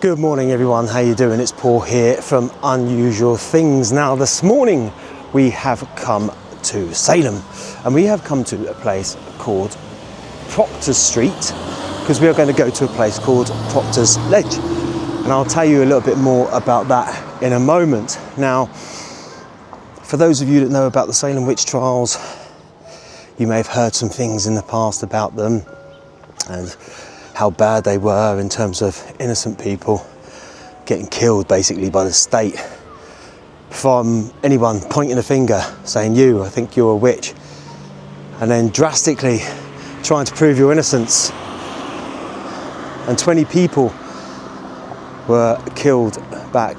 Good morning everyone, how you doing? It's Paul here from Unusual Things. Now this morning we have come to Salem and we have come to a place called Proctor Street because we are going to go to a place called Proctor's Ledge, and I'll tell you a little bit more about that in a moment. Now, for those of you that know about the Salem Witch Trials, you may have heard some things in the past about them and how bad they were in terms of innocent people getting killed basically by the state from anyone pointing a finger saying, I think you're a witch, and then drastically trying to prove your innocence. And 20 people were killed back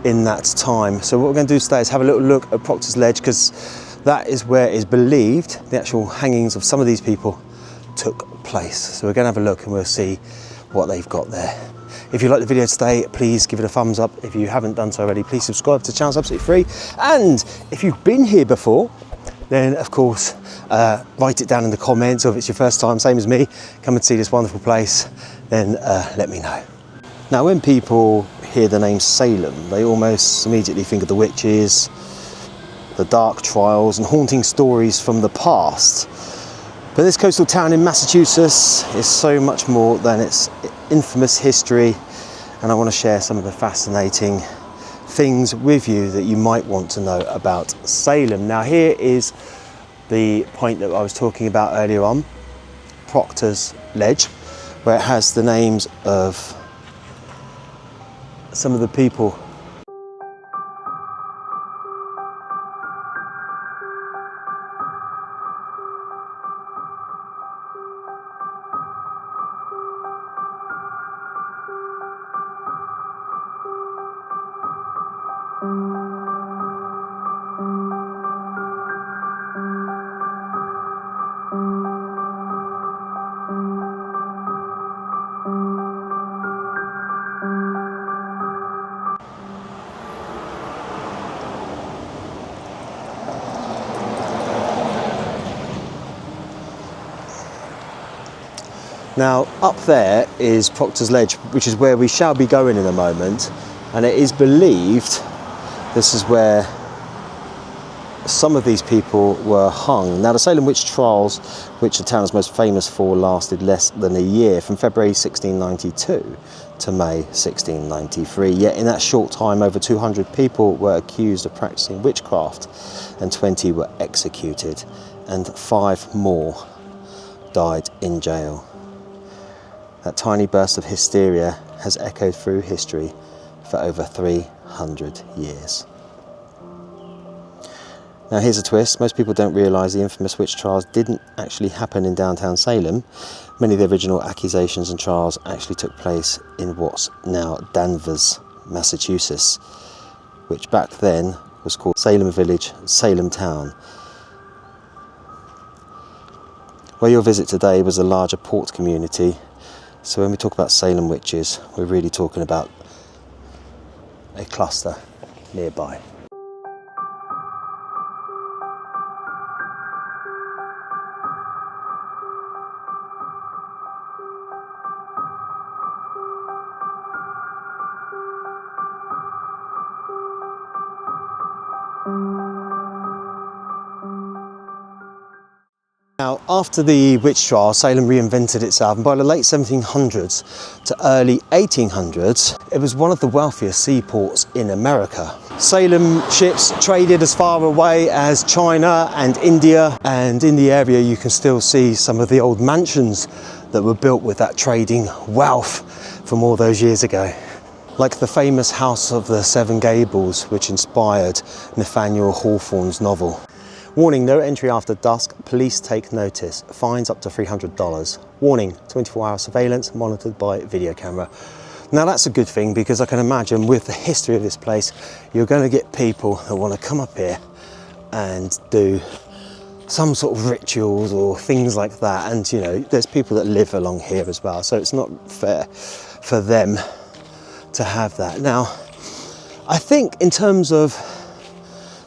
in that time. So what we're going to do today is have a little look at Proctor's Ledge, because that is where it is believed the actual hangings of some of these people took place. So we're going to have a look and we'll see what they've got there. If you like the video today, please give it a thumbs up. If you haven't done so already, please subscribe to the channel, it's absolutely free. And if you've been here before, then of course write it down in the comments, or if it's your first time, same as me, come and see this wonderful place, then let me know. Now when people hear the name Salem, they almost immediately think of the witches, the dark trials and haunting stories from the past. But this coastal town in Massachusetts is so much more than its infamous history, and I want to share some of the fascinating things with you that you might want to know about Salem. Now here is the point that I was talking about earlier on, Proctor's Ledge, where it has the names of some of the people . Now up there is Proctor's Ledge, which is where we shall be going in a moment, and it is believed this is where some of these people were hung. Now the Salem Witch Trials, which the town is most famous for, lasted less than a year, from February 1692 to May 1693, yet in that short time over 200 people were accused of practicing witchcraft and 20 were executed and 5 more died in jail. That tiny burst of hysteria has echoed through history for over 300 years. Now here's a twist. Most people don't realise the infamous witch trials didn't actually happen in downtown Salem. Many of the original accusations and trials actually took place in what's now Danvers, Massachusetts, which back then was called Salem Village, Salem Town. Where you'll visit today was a larger port community. So when we talk about Salem witches, we're really talking about a cluster nearby. Now, after the witch trial, Salem reinvented itself, and by the late 1700s to early 1800s, it was one of the wealthiest seaports in America. Salem ships traded as far away as China and India, and in the area you can still see some of the old mansions that were built with that trading wealth from all those years ago. Like the famous House of the Seven Gables, which inspired Nathaniel Hawthorne's novel. Warning, no entry after dusk, police take notice, fines up to $300. Warning, 24-hour surveillance monitored by video camera. Now that's a good thing, because I can imagine with the history of this place, you're going to get people that want to come up here and do some sort of rituals or things like that. And you know, there's people that live along here as well, so it's not fair for them to have that. Now, I think in terms of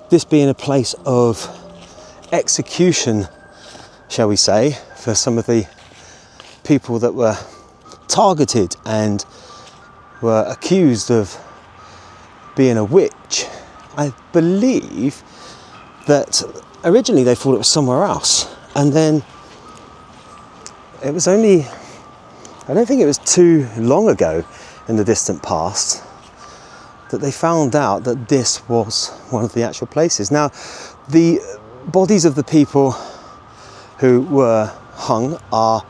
this being a place of execution, shall we say, for some of the people that were targeted and were accused of being a witch. I believe that originally they thought it was somewhere else, and then it was only, I don't think it was too long ago in the distant past that they found out that this was one of the actual places. Now, the bodies of the people who were hung are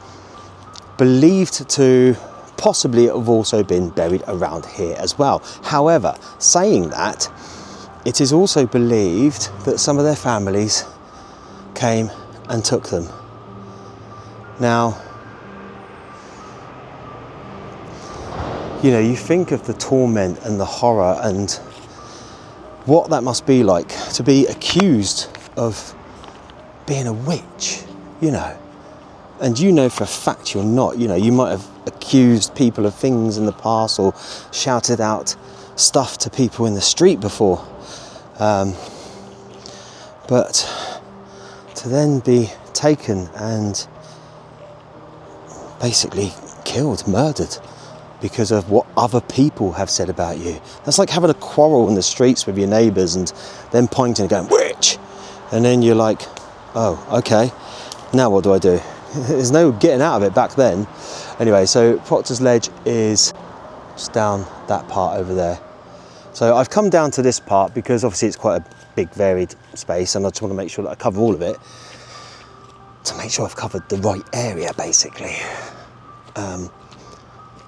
believed to possibly have also been buried around here as well. However, saying that, it is also believed that some of their families came and took them. Now, you know, you think of the torment and the horror and what that must be like to be accused of being a witch, you know. And you know for a fact you're not, you know, you might have accused people of things in the past or shouted out stuff to people in the street before. But to then be taken and basically killed, murdered, because of what other people have said about you. That's like having a quarrel in the streets with your neighbours and then pointing and going, witch! And then you're like, oh, okay, now what do I do? There's no getting out of it back then. Anyway, so Proctor's Ledge is just down that part over there. So I've come down to this part because obviously it's quite a big varied space, and I just want to make sure that I cover all of it to make sure I've covered the right area basically.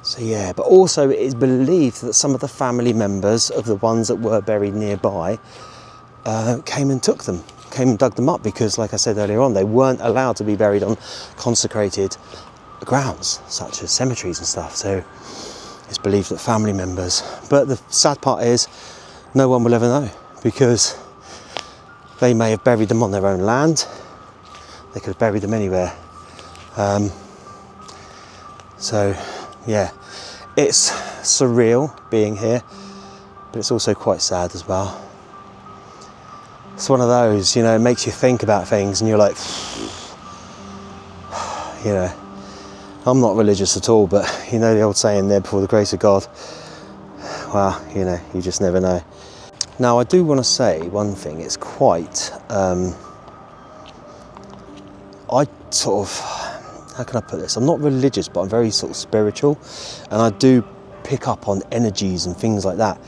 So yeah, but also it is believed that some of the family members of the ones that were buried nearby came and took them, came and dug them up, because like I said earlier on, they weren't allowed to be buried on consecrated grounds such as cemeteries and stuff. So it's believed that family members, but the sad part is no one will ever know, because they may have buried them on their own land, they could have buried them anywhere. So yeah, it's surreal being here, but it's also quite sad as well. It's one of those, you know, it makes you think about things and you're like, you know, I'm not religious at all, but you know the old saying there, before the grace of God, well, you know, you just never know. Now, I do want to say one thing, it's quite, I sort of, how can I put this? I'm not religious, but I'm very sort of spiritual, and I do pick up on energies and things like that.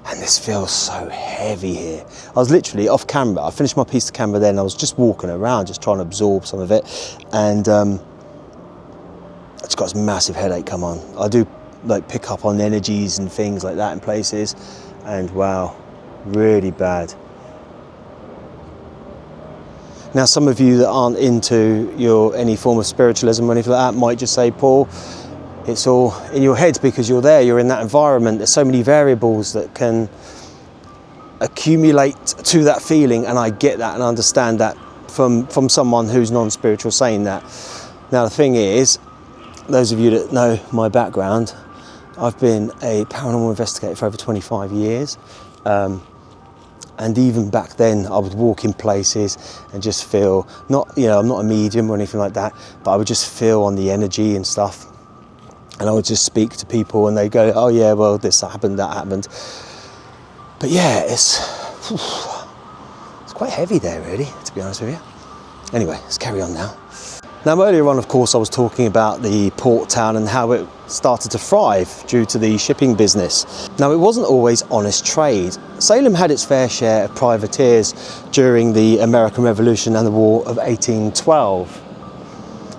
And this feels so heavy here. I was literally off camera. I finished my piece of camera then. I was just walking around, just trying to absorb some of it. And I just got this massive headache come on. I do like pick up on energies and things like that in places. And wow, really bad. Now, some of you that aren't into any form of spiritualism or anything like that might just say, Paul, it's all in your head because you're there, you're in that environment. There's so many variables that can accumulate to that feeling, and I get that and I understand that from someone who's non-spiritual saying that. Now, the thing is, those of you that know my background, I've been a paranormal investigator for over 25 years. And even back then, I would walk in places and just feel, not, you know, I'm not a medium or anything like that, but I would just feel on the energy and stuff. And I would just speak to people and they go, oh yeah, well, this happened, that happened. But yeah, it's quite heavy there, really, to be honest with you. Anyway, let's carry on now. Now, earlier on, of course, I was talking about the port town and how it started to thrive due to the shipping business. Now, it wasn't always honest trade. Salem had its fair share of privateers during the American Revolution and the War of 1812.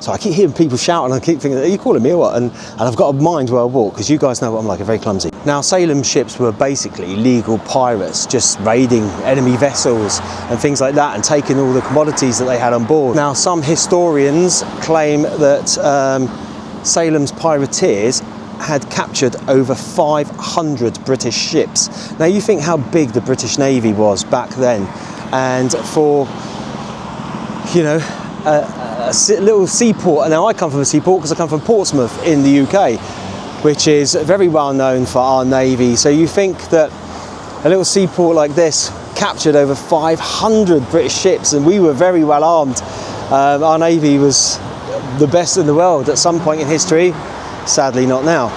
So I keep hearing people shouting, and I keep thinking, are you calling me or what? And I've got a mind where I walk, because you guys know what I'm like, I'm very clumsy. Now, Salem ships were basically legal pirates, just raiding enemy vessels and things like that, and taking all the commodities that they had on board. Now, some historians claim that Salem's privateers had captured over 500 British ships. Now, you think how big the British Navy was back then, and for, you know, a little seaport. Now, I come from a seaport because I come from Portsmouth in the UK, which is very well known for our Navy. So you think that a little seaport like this captured over 500 British ships, and we were very well armed. Our Navy was the best in the world at some point in history, sadly not now.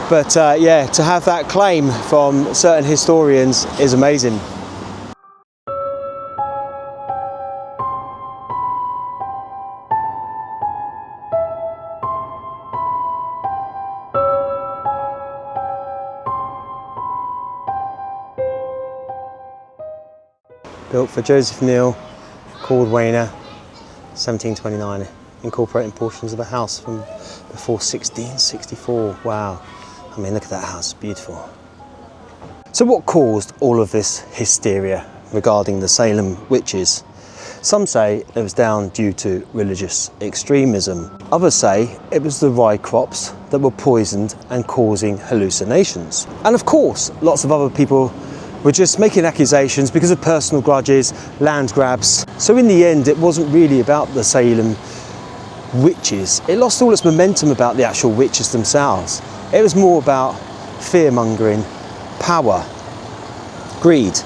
But yeah, to have that claim from certain historians is amazing. Built for Joseph Neal, called Wayner, 1729, incorporating portions of a house from before 1664. Wow, I mean, look at that house, beautiful. So what caused all of this hysteria regarding the Salem witches? Some say it was down due to religious extremism. Others say it was the rye crops that were poisoned and causing hallucinations. And of course, lots of other people were just making accusations because of personal grudges, land grabs. So in the end, it wasn't really about the Salem witches. It lost all its momentum about the actual witches themselves. It was more about fear-mongering, power, greed,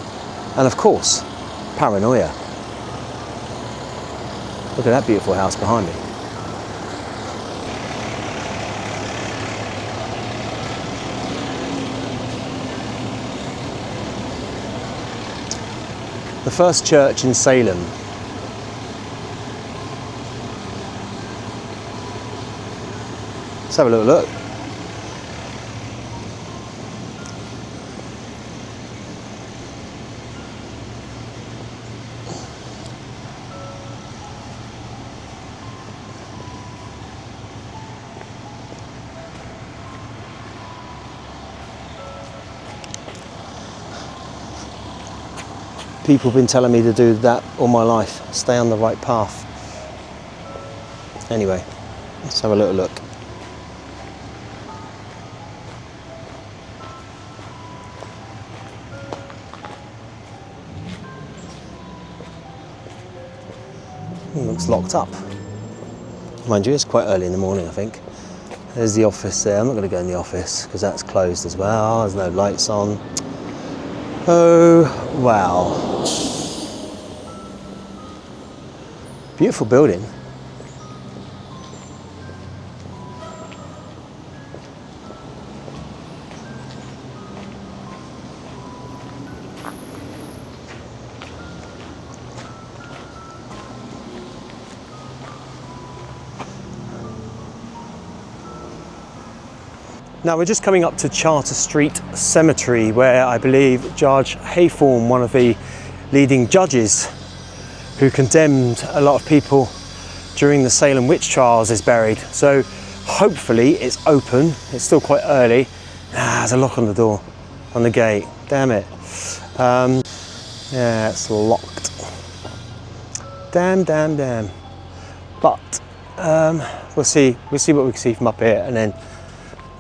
and of course, paranoia. Look at that beautiful house behind me. The first church in Salem. Let's have a little look. People have been telling me to do that all my life, stay on the right path. Anyway, let's have a little look. Looks locked up. Mind you, it's quite early in the morning, I think. There's the office there. I'm not going to go in the office because that's closed as well. There's no lights on. Oh, wow. Beautiful building. Now we're just coming up to Charter Street Cemetery, where I believe Judge Haythorne, one of the leading judges who condemned a lot of people during the Salem Witch Trials, is buried. So hopefully it's open. It's still quite early. There's a lock on the door, on the gate. Damn it. Yeah, it's locked. Damn. But we'll see what we can see from up here, and then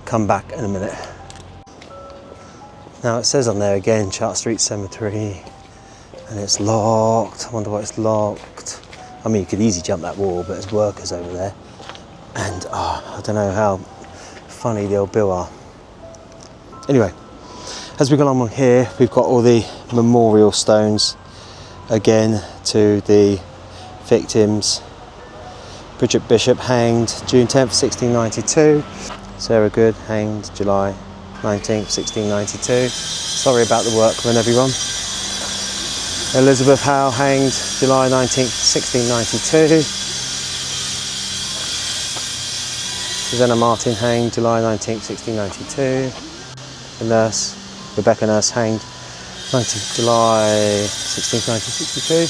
come back in a minute. Now it says on there again, Charter Street Cemetery, and it's locked. I wonder why it's locked. I mean, you could easily jump that wall, but there's workers over there. And I don't know how funny the old Bill are. Anyway, as we go along here, we've got all the memorial stones again to the victims. Bridget Bishop hanged June 10th, 1692. Sarah Good hanged July 19th, 1692. Sorry about the workmen, everyone. Elizabeth Howe hanged July 19th, 1692. Susanna Martin hanged July 19th, 1692. The nurse, Rebecca Nurse, hanged 19th July 1962.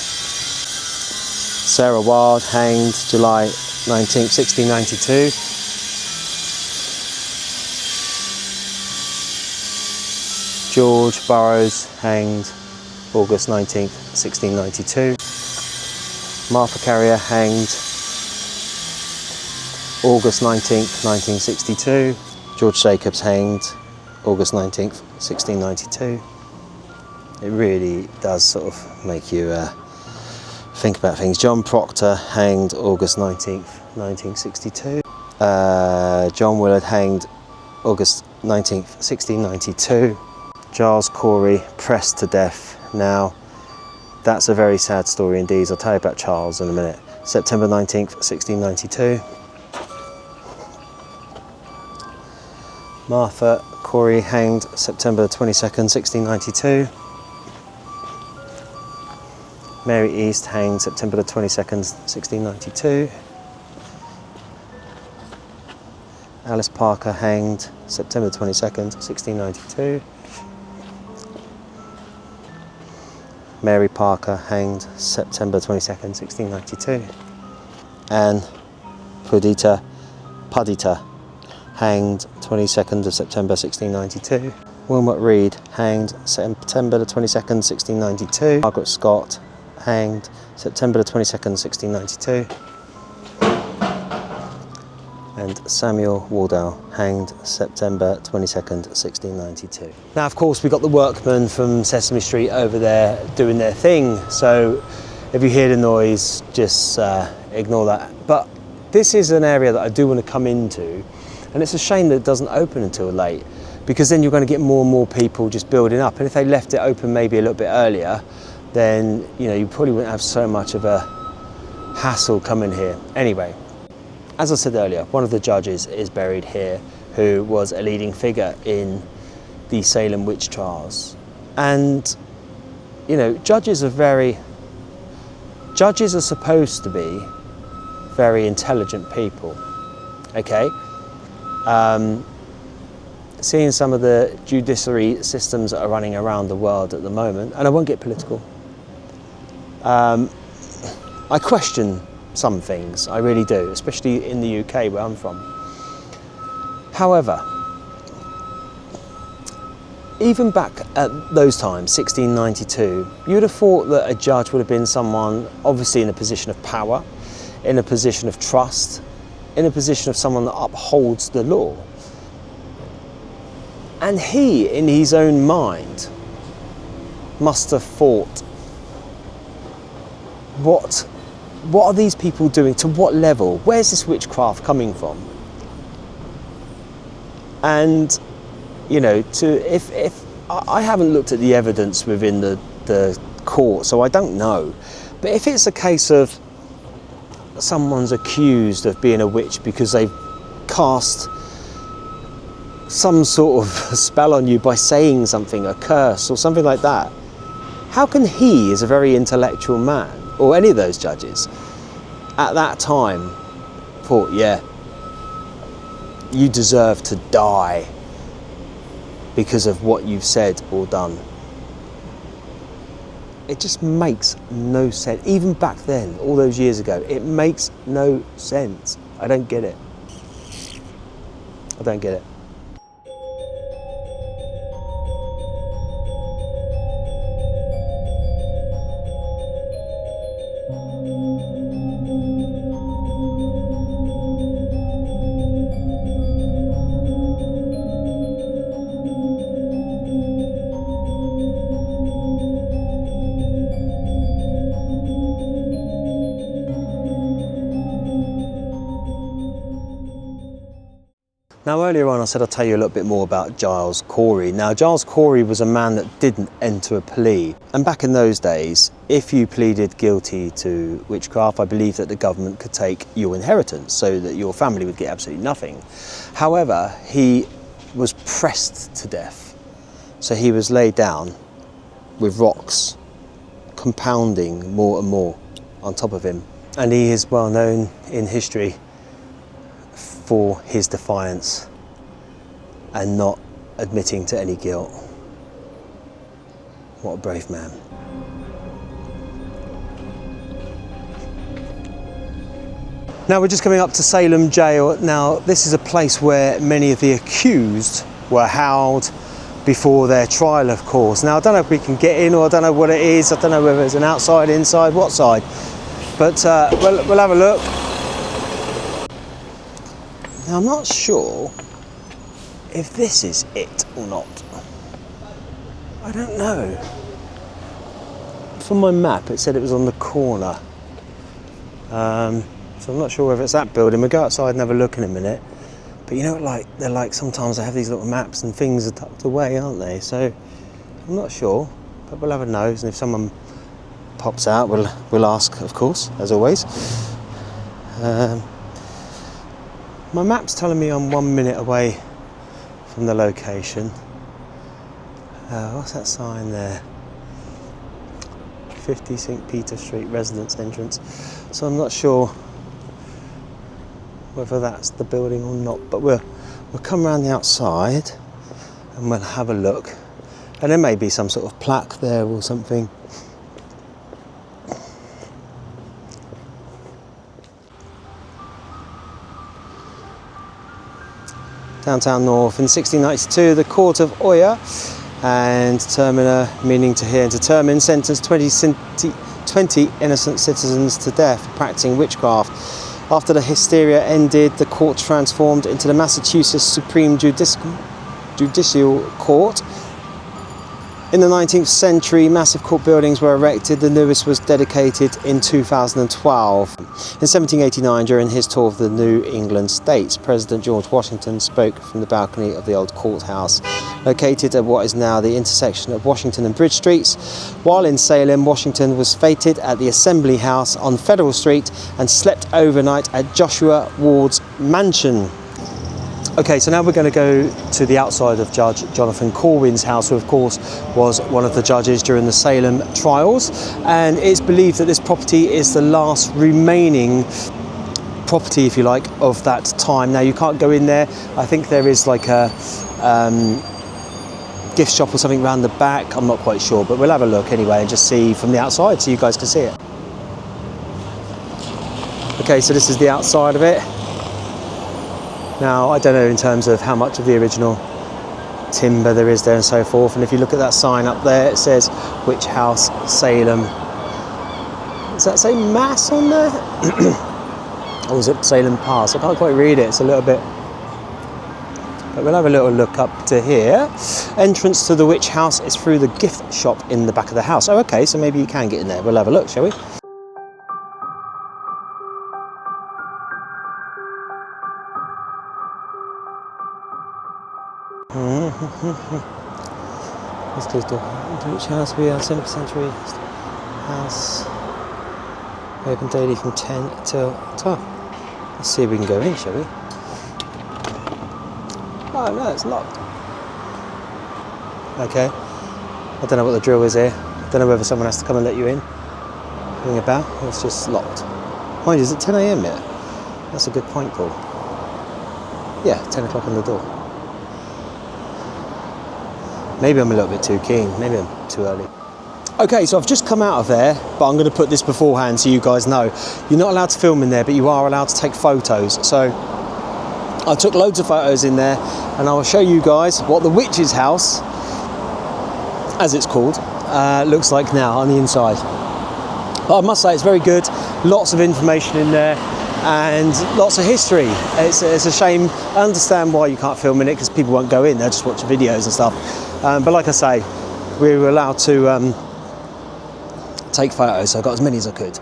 Sarah Wild hanged July 19th, 1692. George Burroughs hanged August 19th, 1692. Martha Carrier hanged August 19th, 1962. George Jacobs hanged August 19th, 1692. It really does sort of make you think about things. John Proctor hanged August 19th, 1962. John Willard hanged August 19th, 1692. Giles Corey pressed to death. Now, that's a very sad story indeed. I'll tell you about Charles in a minute. September 19th, 1692. Martha Corey hanged September 22nd, 1692. Mary East hanged September the 22nd, 1692. Alice Parker hanged September 22nd, 1692. Mary Parker hanged September 22nd, 1692. And Pudita hanged 22nd of September 1692. Wilmot Reed hanged September the 22nd, 1692. Margaret Scott hanged September the 22nd, 1692. And Samuel Wardell hanged September 22nd, 1692. Now, of course, we've got the workmen from Sesame Street over there doing their thing, so if you hear the noise, just ignore that. But this is an area that I do want to come into, and it's a shame that it doesn't open until late, because then you're going to get more and more people just building up. And if they left it open maybe a little bit earlier, then you probably wouldn't have so much of a hassle coming here. Anyway, as I said earlier, one of the judges is buried here, who was a leading figure in the Salem Witch Trials. And judges are supposed to be very intelligent people. Okay. Seeing some of the judiciary systems that are running around the world at the moment, and I won't get political, I question some things, I really do, especially in the UK where I'm from. However, even back at those times, 1692, you'd have thought that a judge would have been someone obviously in a position of power, in a position of trust, in a position of someone that upholds the law. And he, in his own mind, must have thought, what are these people doing? To what level? Where's this witchcraft coming from? And if I haven't looked at the evidence within the court, so I don't know. But if it's a case of someone's accused of being a witch because they've cast some sort of spell on you by saying something, a curse or something like that, how can he, as a very intellectual man, or any of those judges at that time, thought, yeah, you deserve to die because of what you've said or done? It just makes no sense. Even back then, all those years ago, it makes no sense. I don't get it. I don't get it. Now, earlier on I said I'd tell you a little bit more about Giles Corey. Now, Giles Corey was a man that didn't enter a plea. And back in those days, if you pleaded guilty to witchcraft, I believe that the government could take your inheritance so that your family would get absolutely nothing. However, he was pressed to death. So he was laid down with rocks, compounding more and more on top of him. And he is well known in history for his defiance and not admitting to any guilt. What a brave man. Now we're just coming up to Salem Jail. Now this is a place where many of the accused were held before their trial, of course. Now I don't know if we can get in, or I don't know what it is. I don't know whether it's an outside, inside, what side. But we'll have a look. Now, I'm not sure if this is it or not. I don't know. From my map, it said it was on the corner. So I'm not sure whether it's that building. We'll go outside and have a look in a minute. But you know what, they're like sometimes they have these little maps and things are tucked away, aren't they? So I'm not sure, but we'll have a nose. And if someone pops out, we'll ask, of course, as always. My map's telling me I'm 1 minute away from the location. What's that sign there? 50 St. Peter Street residence entrance. So I'm not sure whether that's the building or not, but we'll come around the outside and we'll have a look. And there may be some sort of plaque there or something. Downtown North in 1692, the Court of Oyer and Termina, meaning to hear and determine, sentenced 20 innocent citizens to death for practicing witchcraft. After the hysteria ended, the court transformed into the Massachusetts Supreme Judicial Court. In the 19th century, massive court buildings were erected. The newest was dedicated in 2012. In 1789, during his tour of the New England states, President George Washington spoke from the balcony of the old courthouse, located at what is now the intersection of Washington and Bridge Streets. While in Salem, Washington was feted at the Assembly House on Federal Street and slept overnight at Joshua Ward's mansion. Okay, so now we're going to go to the outside of Judge Jonathan Corwin's house, who of course was one of the judges during the Salem trials, and it's believed that this property is the last remaining property, if you like, of that time. Now you can't go in there. I think there is like a gift shop or something around the back. I'm not quite sure, but we'll have a look anyway and just see from the outside so you guys can see it. Okay, so this is the outside of it. Now, I don't know in terms of how much of the original timber there is there and so forth. And if you look at that sign up there, it says Witch House Salem. Does that say Mass on there? Or is it Salem Pass? I can't quite read it. It's a little bit... But we'll have a little look up to here. Entrance to the Witch House is through the gift shop in the back of the house. Oh, okay, so maybe you can get in there. We'll have a look, shall we? This goes to Witch House. We are 7th century house. Open daily from 10 till 12. Let's see if we can go in, shall we? Oh no, it's locked. Okay. I don't know what the drill is here. I don't know whether someone has to come and let you in. Ring a bell. It's just locked. Mind you, is it 10 AM yet? That's a good point, Paul. Yeah, 10 o'clock on the door. Maybe I'm a little bit too keen, maybe I'm too early. Okay, so I've just come out of there, but I'm going to put this beforehand so you guys know. You're not allowed to film in there, but you are allowed to take photos. So I took loads of photos in there, and I will show you guys what the witch's house, as it's called, looks like now on the inside. But I must say it's very good, lots of information in there, and lots of history. It's a shame. I understand why you can't film in it, because people won't go in, they'll just watch videos and stuff. But like I say, we were allowed to take photos, so I got as many as I could.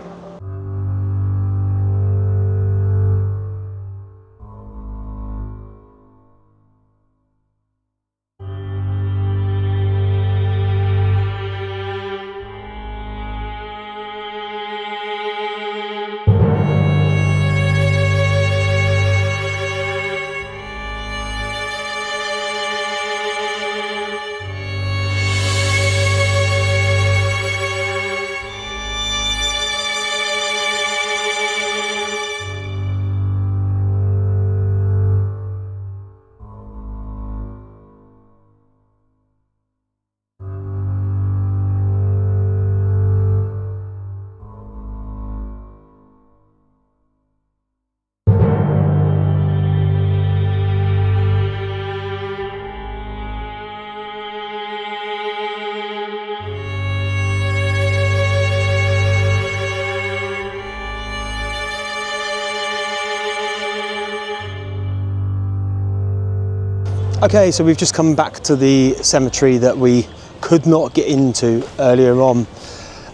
Okay, so we've just come back to the cemetery that we could not get into earlier on.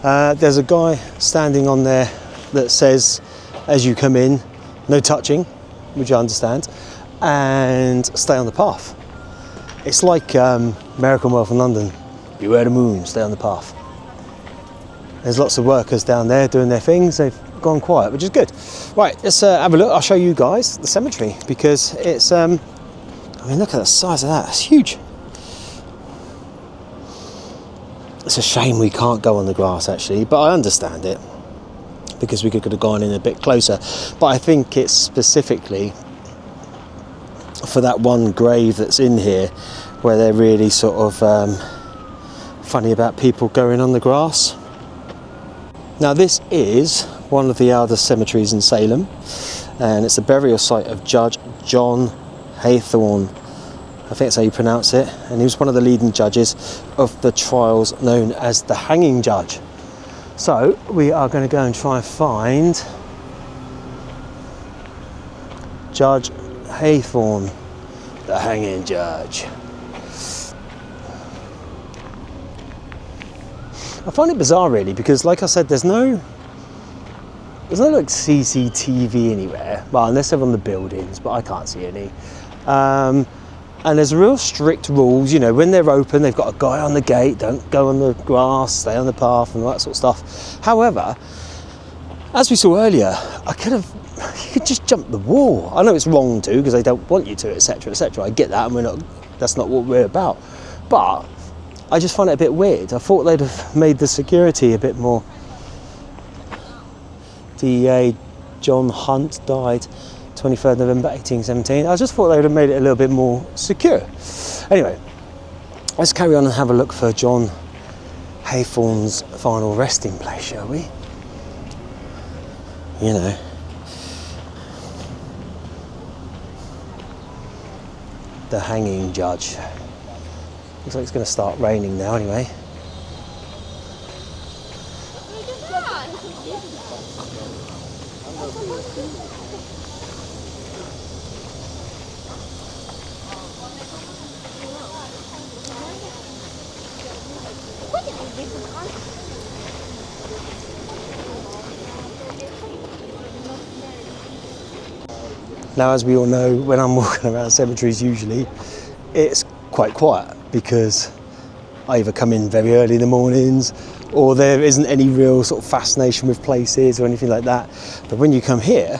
There's a guy standing on there that says, as you come in, no touching, which I understand, and stay on the path. It's like American Wealth in London. Beware the moon, stay on the path. There's lots of workers down there doing their things. They've gone quiet, which is good. Right, let's have a look. I'll show you guys the cemetery, because it's I mean, look at the size of that, it's huge. It's a shame we can't go on the grass actually, but I understand it, because we could have gone in a bit closer. But I think it's specifically for that one grave that's in here where they're really sort of funny about people going on the grass. Now this is one of the eldest cemeteries in Salem, and it's a burial site of Judge John Haythorne. I think that's how you pronounce it, and he was one of the leading judges of the trials known as the hanging judge. So we are going to go and try and find Judge Haythorne, the hanging judge. I find it bizarre really, because like I said, there's no like CCTV anywhere, well, unless they're on the buildings, but I can't see any. And there's real strict rules, you know, when they're open, they've got a guy on the gate, don't go on the grass, stay on the path and all that sort of stuff. However, as we saw earlier, you could just jump the wall. I know it's wrong to, because they don't want you to, etc, etc. I get that, and that's not what we're about. But I just find it a bit weird. I thought they'd have made the security a bit more. DEA John Hunt died 23rd November 1817. I just thought they would have made it a little bit more secure. Anyway, let's carry on and have a look for John Haythorne's final resting place, shall we? You know. The hanging judge. Looks like it's going to start raining now anyway. Now, as we all know, when I'm walking around cemeteries usually, it's quite quiet, because I either come in very early in the mornings, or there isn't any real sort of fascination with places or anything like that. But when you come here,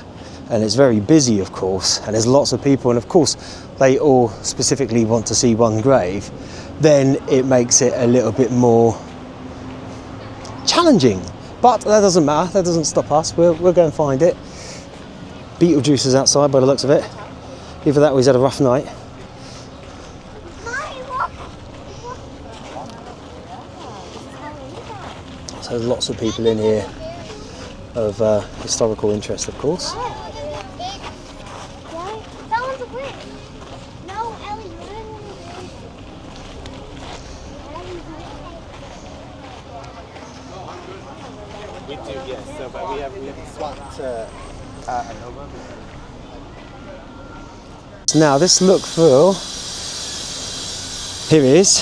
and it's very busy of course, and there's lots of people, and of course they all specifically want to see one grave, then it makes it a little bit more challenging. But that doesn't matter, that doesn't stop us, we'll go and find it. Beetlejuice is outside by the looks of it. Either that or he's had a rough night. So there's lots of people in here of historical interest, of course. We do, yes. So, but we have swapped over. Now this look through, here he is.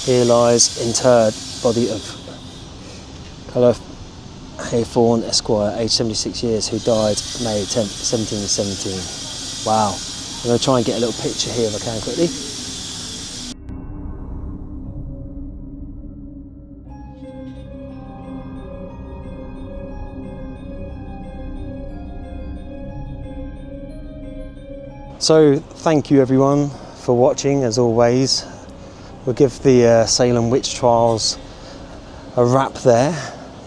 Here lies interred body of Colour Haythorne Esquire, aged 76 years, who died May 10th, 1717. Wow. I'm going to try and get a little picture here if I can quickly. So thank you everyone for watching. As always, we'll give the Salem Witch Trials a wrap there.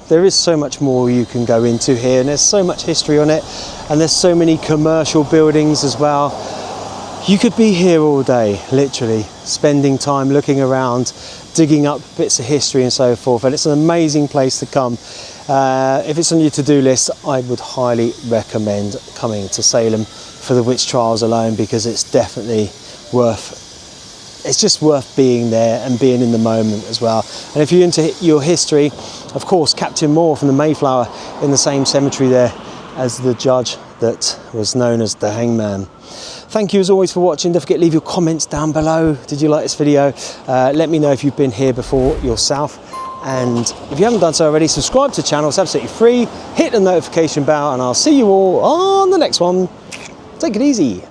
There is so much more you can go into here, and there's so much history on it, and there's so many commercial buildings as well. You could be here all day, literally, spending time looking around, digging up bits of history and so forth, and it's an amazing place to come. If it's on your to-do list, I would highly recommend coming to Salem for the Witch Trials alone, because it's definitely it's just worth being there and being in the moment as well. And if you're into your history, of course, Captain Moore from the Mayflower in the same cemetery there as the judge that was known as the Hangman. Thank you as always for watching. Don't forget to leave your comments down below. Did you like this video? Let me know if you've been here before yourself. And if you haven't done so already, subscribe to the channel. It's absolutely free. Hit the notification bell, and I'll see you all on the next one. Take it easy.